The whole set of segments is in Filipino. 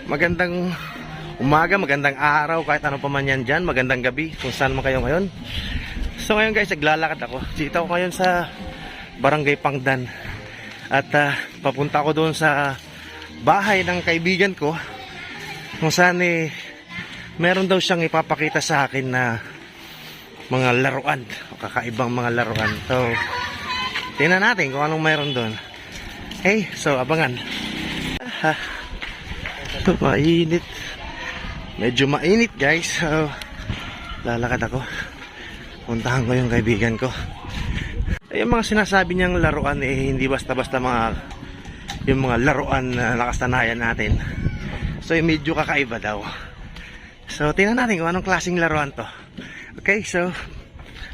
Magandang umaga, magandang araw, kahit ano pa man yan dyan. Magandang gabi, kung saan man kayo ngayon. So ngayon guys, naglalakad ako. Dito ako ngayon sa Barangay Pangdan. At papunta ako doon sa bahay ng kaibigan ko, kung saan meron daw siyang ipapakita sa akin na mga laruan, o kakaibang mga laruan. So tingnan natin kung anong meron doon. Hey, so abangan. Ito, mainit. Medyo mainit guys. So lalakad ako. Puntahan ko yung kaibigan ko. Yung mga sinasabi niyang laruan hindi basta-basta yung mga laruan na nakasanayan natin. So medyo kakaiba daw. So tingnan natin kung anong klaseng laruan to. Okay, so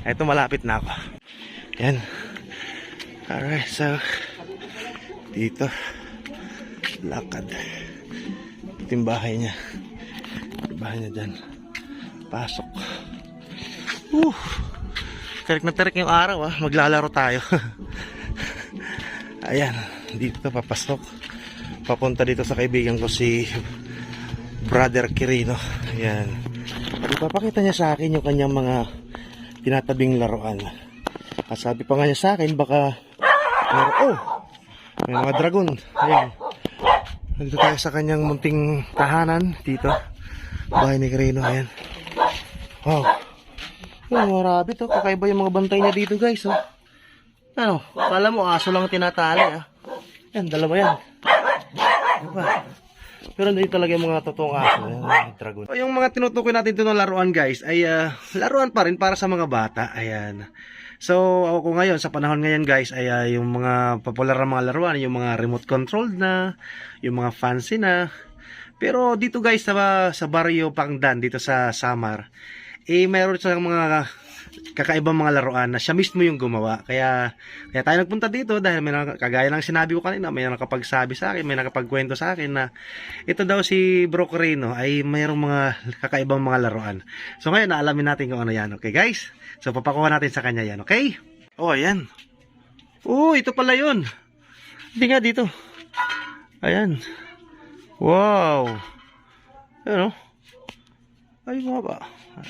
eto, malapit na ako. Yan. Alright, so dito lakad. Ito yung bahay niya. Yung bahay niya dyan. Pasok. Tarik na tarik yung araw, maglalaro tayo. Ayan, dito papasok. Papunta dito sa kaibigan ko, si Brother Quirino. Ayan. At ipapakita niya sa akin yung kanyang mga tinatabing laruan. At sabi pa nga niya sa akin, baka may mga dragon. Ayan. Nandito tayo sa kanyang munting tahanan. Dito, bahay ni Quirino. Ayan. Wow. Yung mga rabbit, kakaiba yung mga bantay niya dito guys. Ano, kala mo aso lang tinatali. Yan, dalawa yan. Diba? Pero hindi talaga yung mga totoong aso. Yan, dragon. Yung mga tinutukoy natin dito ng laruan guys ay laruan pa rin para sa mga bata. Ayan. So ako ngayon, sa panahon ngayon guys, ay yung mga popular na mga laruan, yung mga remote controlled na, yung mga fancy na. Pero dito guys sa Barrio Pangdan, dito sa Samar, mayroon siyang mga kakaibang mga laruan na siya mismo yung gumawa. Kaya tayo nagpunta dito dahil may kagaya ng sinabi ko kanina, may nakapagsabi sa akin, may nakapagkwento sa akin na ito daw si Bro Quirino ay mayroong mga kakaibang mga laruan. So ngayon naalamin natin kung ano yan. Okay guys? So papakuha natin sa kanya yan. Okay? Oh, ayan. Oh, ito pala yun. Hindi nga dito. Ayan. Wow. Ayan, ay mga ba?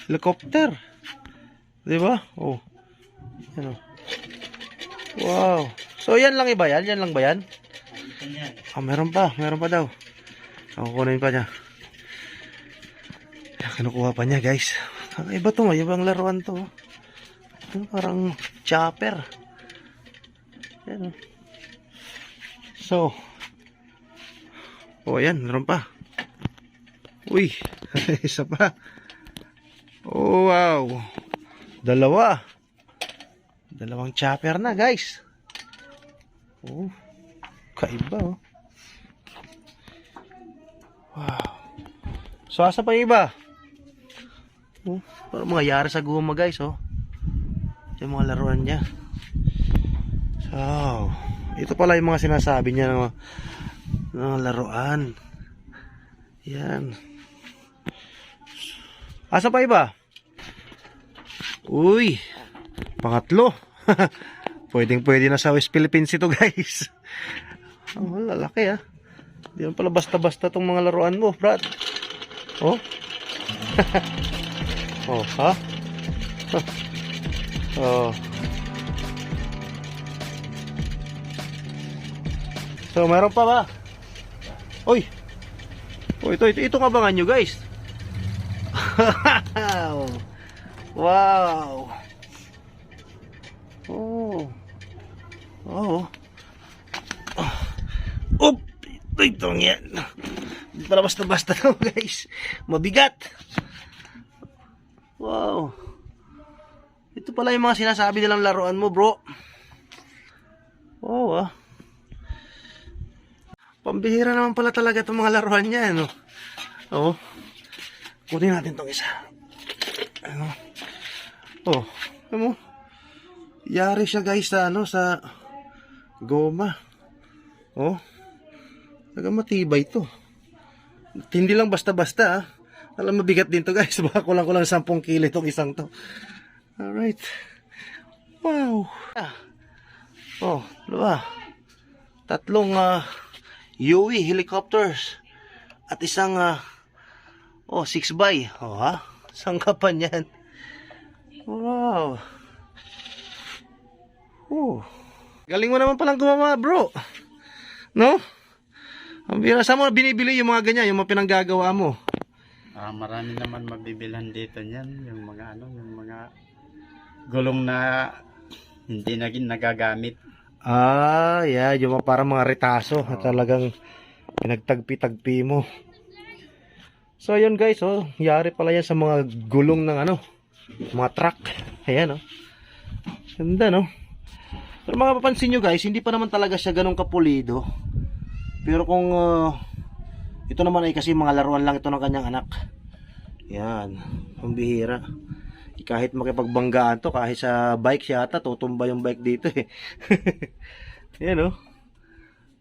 Helicopter. Diba? Oh. Ano? Wow. So yan lang iba yan? Yan lang ba yan? Meron pa daw. Kukunin pa niya. Kinukuha pa niya guys. Iba to, may ibang laruan to. Ito parang chopper. Yan. So. Oh yan, meron pa. Uy, isa pa. Oh wow. Dalawang chopper na guys. Oh, kaiba Wow. So asa pa yung iba? Parang mga yari sa guma guys yung mga laruan niya. So ito pala yung mga sinasabi niya ng laruan. Yan. Asa pa iba? Uy, pangatlo. Pwede na sa West Philippines ito guys. Lalaki Di naman pala basta-basta tong mga laruan mo, Brad. Oh. Oh, ha? Oh. So, meron pa ba? Uy. Oh, ito nga abangan nyo guys. Wow. Oh. Oop, ito yan. Hindi pala basta-basta to guys. Mabigat. Wow. Ito pala yung mga sinasabi nilang laruan mo, bro. Wow. Pambihira naman pala talaga itong mga laruan niya, kunin natin itong isa. Yari siya guys sa goma. Matibay ito. Hindi lang basta-basta Alam, mabigat din to guys. Baka kulang 10 kilo itong isang to. Alright. Wow. Diba? 3 UE helicopters at isang 6x. Oh ha? Sangkapan yan. Wow. Galing mo naman palang gumawa, bro. No? Ang bira, saan mo binibili yung mga ganyan, yung mga pinanggagawa mo? Marami naman mabibilhan dito niyan, yung mga yung mga gulong na hindi naging nagagamit. Yeah, yung mga parang mga retaso na talagang pinagtagpi-tagpi mo. So ayun guys, yari pala yan sa mga gulong ng mga truck. Ayan ganda no. Pero mga papansin nyo guys, hindi pa naman talaga siya ganun kapulido. Pero kung ito naman ay kasi mga laruan lang ito ng kanyang anak. Yan, pambihira. Kahit makipagbanggaan to, kahit sa bike siya ata, tutumba yung bike dito eh. Yan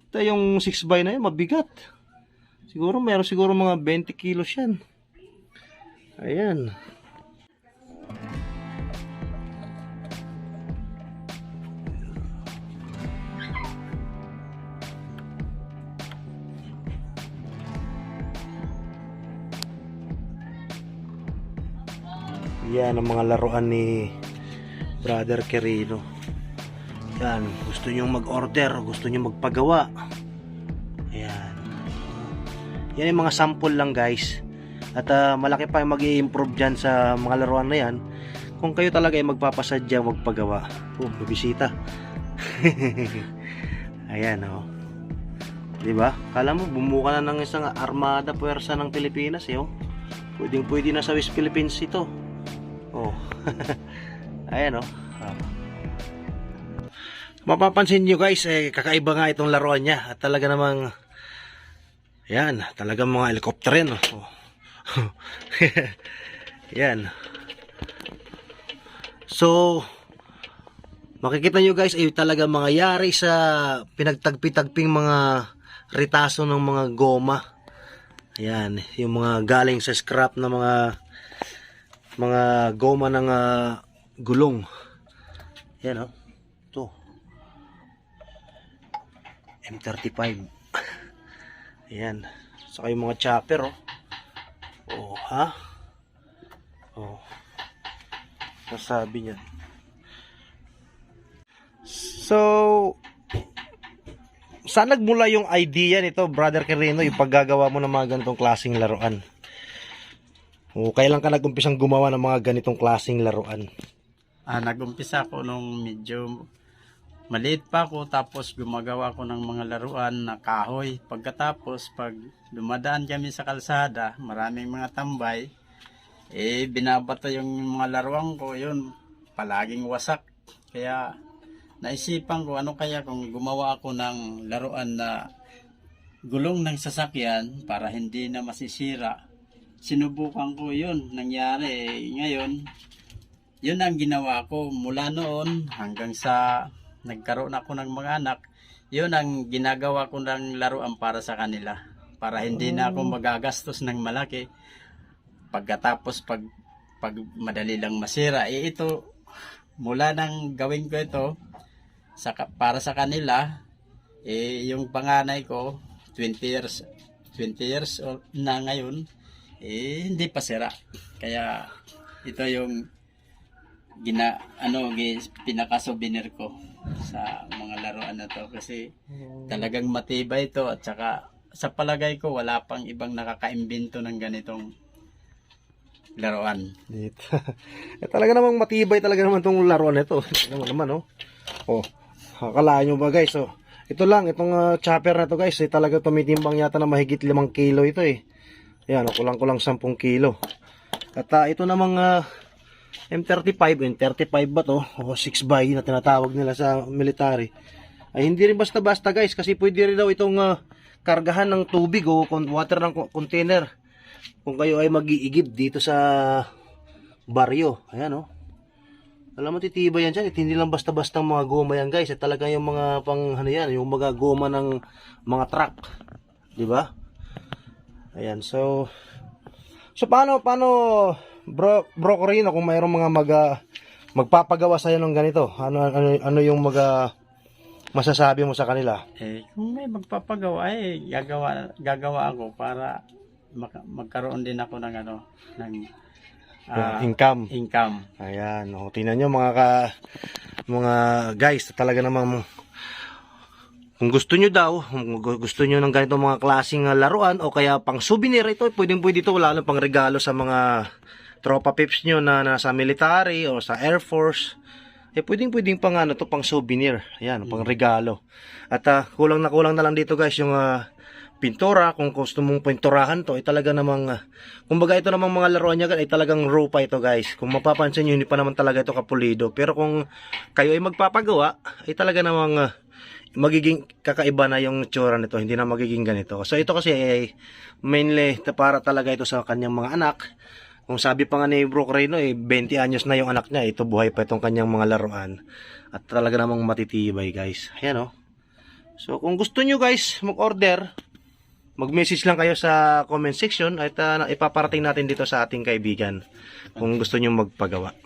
Ito yung 6x na yun, mabigat. Siguro meron mga 20 kilos yan. Ayan. Yan ang mga laruan ni Brother Quirino. Yan, gusto nyo mag-order, gusto nyo magpagawa. Ayan. Yan yung mga sample lang guys. At malaki pa yung mag-i-improve dyan sa mga laruan na yan. Kung kayo talaga ay magpapasadya magpagawa. May bisita. Ayan diba? Kala mo bumuka na ng isang armada puwersa ng Pilipinas pwede na sa West Philippines ito. Ayan mapapansin nyo guys, kakaiba nga itong laruan niya. At talaga namang yan, talagang mga helicopter yan yan. So makikita nyo guys, ay talaga mga yari sa pinagtagpi-tagping mga ritaso ng mga goma. Ayan, yung mga galing sa scrap na mga goma ng gulong. Yan ito M35. Ayan, saka yung mga chopper nasabi niya. So saan nagmula yung idea nito, Brother Quirino, yung paggagawa mo ng mga ganitong klaseng laruan? Kailan ka nag-umpisang gumawa ng mga ganitong klaseng laruan? Nag-umpisa ako nung medyo maliit pa ako, tapos gumagawa ko ng mga laruan na kahoy. Pagkatapos, pag dumadaan kami sa kalsada, maraming mga tambay, binabato yung mga laruan ko, yun, palaging wasak. Kaya naisipan ko, ano kaya kung gumawa ako ng laruan na gulong ng sasakyan para hindi na masisira. Sinubukan ko yun, nangyari. Ngayon, yun ang ginawa ko mula noon hanggang sa nagkaroon ako ng mga anak. Yun ang ginagawa ko ng laruan para sa kanila. Para hindi na ako magagastos ng malaki. Pagkatapos pag madali lang masira, ito, mula nang gawin ko ito para sa kanila, yung panganay ko, 20 years old na ngayon, hindi pa sira. Kaya ito yung pinaka-souvenir ko sa mga laruan na to, kasi talagang matibay ito, at saka sa palagay ko wala pang ibang nakakaimbento ng ganitong laruan. Talaga namang matibay talaga naman itong laruan nito. Akalaan nyo ba guys? Ito lang, itong chopper na to guys, talaga tumitimbang yata na mahigit 5 kilo ito Ayan, kulang-kulang 10 kilo. At ito namang M35, 35 ba to? 6x na tinatawag nila sa military. Ay hindi rin basta-basta guys, kasi pwede rin daw itong kargahan ng tubig o water ng container. Kung kayo ay mag-iigib dito sa baryo. Ayan Alam mo, titibay yan dyan. Hindi lang basta-basta mga goma yan guys. Talaga yung mga yung mga goma ng mga truck. Diba? Ayan, so paano bro Quirino, kung mayroong mga magpapagawa sa ng ganito? Ano yung masasabi mo sa kanila? Kung may magpapagawa, gagawa ako para magkaroon din ako ng ng income. income. Ayan, tingnan nyo mga guys, talaga namang kung gusto nyo daw, kung gusto nyo ng ganito mga klaseng laruan o kaya pang souvenir, ito pwedeng-pwede ito, wala lang pang regalo sa mga tropa pips nyo na nasa military o sa Air Force. Pwedeng-pwedeng pang to, pang souvenir. Ayan, pang regalo. At kulang na lang dito guys yung pintura. Kung gusto mong pinturahan to, talaga namang kumbaga ito namang mga laruan niya ay talagang raw pa ito guys. Kung mapapansin nyo, hindi pa naman talaga ito kapulido. Pero kung kayo ay magpapagawa, ay talaga namang magiging kakaiba na yung tsura nito, hindi na magiging ganito. So ito kasi ay mainly para talaga ito sa kanyang mga anak. Kung sabi pa nga ni Bro Reno, 20 anyos na yung anak niya, ito buhay pa itong kanyang mga laruan. At talaga namang matitibay guys. Ayan So kung gusto nyo guys mag-order, mag-message lang kayo sa comment section at ipaparating natin dito sa ating kaibigan kung gusto nyo magpagawa.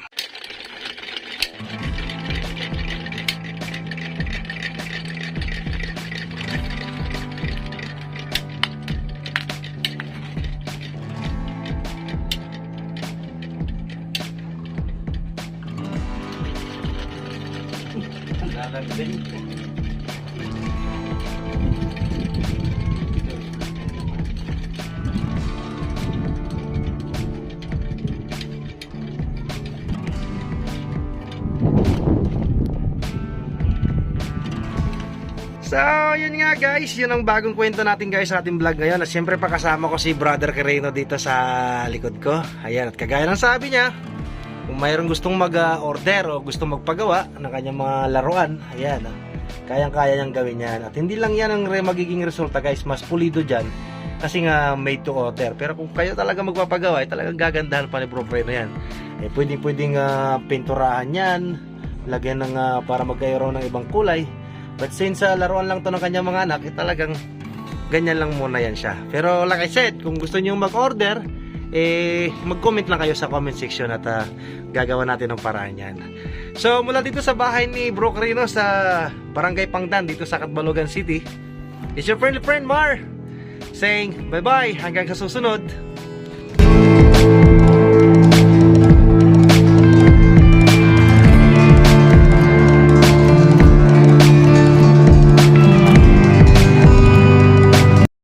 So, yun nga guys, yun ang bagong kwento natin guys sa ating vlog ngayon. At siyempre pa kasama ko si Brother Quirino dito sa likod ko. Ayan, at kagaya ng sabi niya, kung mayroong gustong mag-order o gustong magpagawa ng kanyang mga laruan, ayan, kayang-kaya niyang gawin yan. At hindi lang yan ang magiging resulta guys, mas pulido dyan. Kasi nga made to order. Pero kung kayo talaga magpapagawa, talagang gagandahan pa ni Bro Quirino yan. Pwedeng pinturahan yan, lagyan ng para magkaroon ng ibang kulay. But since laruan lang to ng kanyang mga anak, talagang ganyan lang muna yan siya. Pero like I said, kung gusto niyo mag-order, mag-comment lang kayo sa comment section at gagawa natin ng paraan yan. So mula dito sa bahay ni Bro Quirino sa Barangay Pangdan dito sa Catbalogan City, it's your friendly friend Mar saying bye bye hanggang sa susunod.